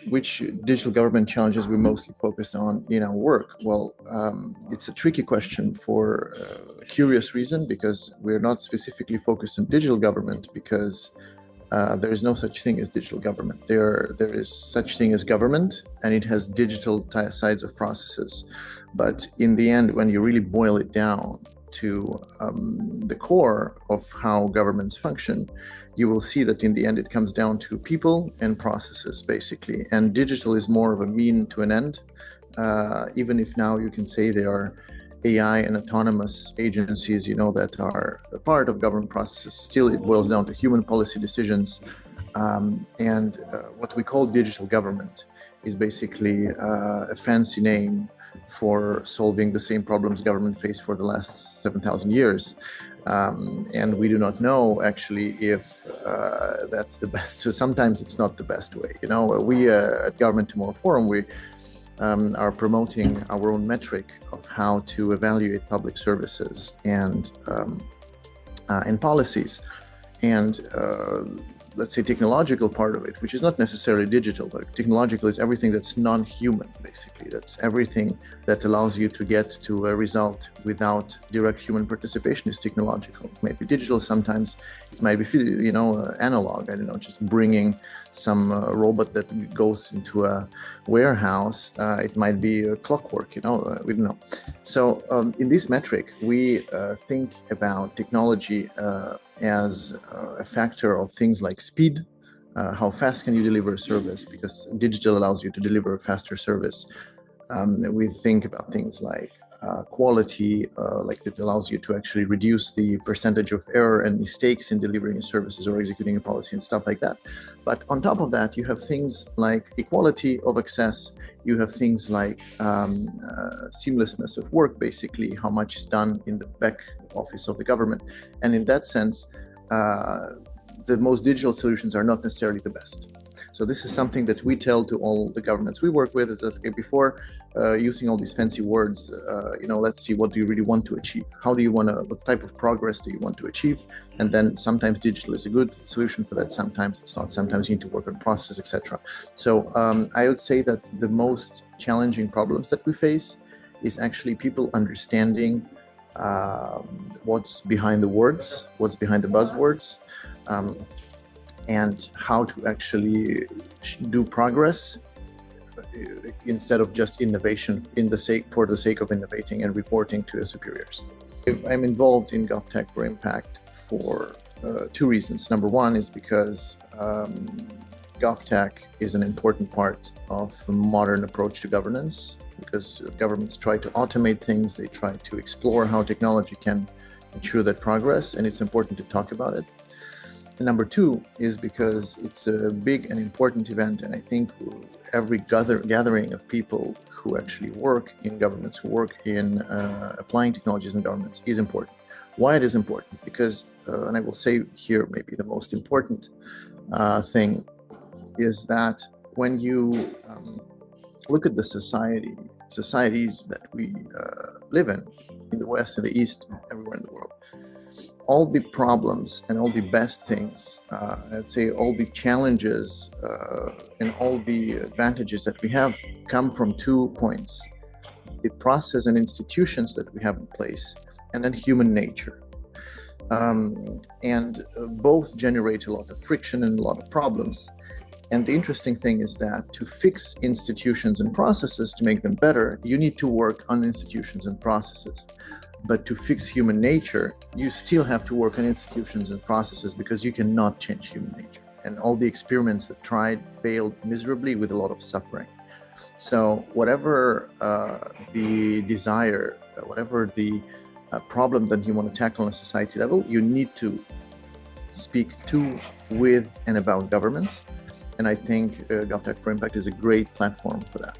which digital government challenges we mostly focus on in our work? Well, it's a tricky question for a curious reason, because we're not specifically focused on digital government, because there is no such thing as digital government. There is such thing as government, and it has digital sides of processes. But in the end, when you really boil it down to the core of how governments function, you will see that in the end it comes down to people and processes, basically. And digital is more of a mean to an end, even if now you can say they are AI and autonomous agencies, that are a part of government processes. Still, it boils down to human policy decisions. And what we call digital government is basically a fancy name for solving the same problems government faced for the last 7,000 years. And we do not know actually if that's the best. So sometimes it's not the best way. We at Government Tomorrow Forum, we are promoting our own metric of how to evaluate public services and policies. And let's say technological part of it, which is not necessarily digital, but technological is everything that's non-human, basically. That's everything that allows you to get to a result without direct human participation is technological. It might be digital, sometimes it might be, analog, I don't know, just bringing some robot that goes into a warehouse. It might be clockwork, we don't know. So in this metric, we think about technology as a factor of things like speed. How fast can you deliver a service? Because digital allows you to deliver a faster service. We think about things like quality, like it allows you to actually reduce the percentage of error and mistakes in delivering services or executing a policy and stuff like that. But on top of that, you have things like equality of access. You have things like seamlessness of work, basically, how much is done in the back office of the government. And in that sense, the most digital solutions are not necessarily the best. So this is something that we tell to all the governments we work with, is that before using all these fancy words, let's see, what do you really want to achieve? How do you want to, what type of progress do you want to achieve? And then sometimes digital is a good solution for that. Sometimes it's not. Sometimes you need to work on process, etc. So I would say that the most challenging problems that we face is actually people understanding what's behind the words, what's behind the buzzwords, and how to actually do progress instead of just innovation for the sake of innovating and reporting to your superiors. I'm involved in GovTech for Impact for two reasons. Number one is because GovTech is an important part of a modern approach to governance, because governments try to automate things, they try to explore how technology can ensure that progress, and it's important to talk about it. And number two is because it's a big and important event, and I think every gathering of people who actually work in governments, who work in applying technologies in governments, is important. Why it is important? Because, and I will say here maybe the most important thing, is that when you look at the societies that we live in the West, in the East, everywhere in the world, all the problems and all the best things, I'd say all the challenges and all the advantages that we have come from 2 points: the process and institutions that we have in place, and then human nature. And both generate a lot of friction and a lot of problems. And the interesting thing is that to fix institutions and processes, to make them better, you need to work on institutions and processes. But to fix human nature, you still have to work on institutions and processes, because you cannot change human nature. And all the experiments that tried failed miserably with a lot of suffering. So whatever the desire, whatever the problem that you want to tackle on a society level, you need to speak to, with, and about governments. And I think GovTech for Impact is a great platform for that.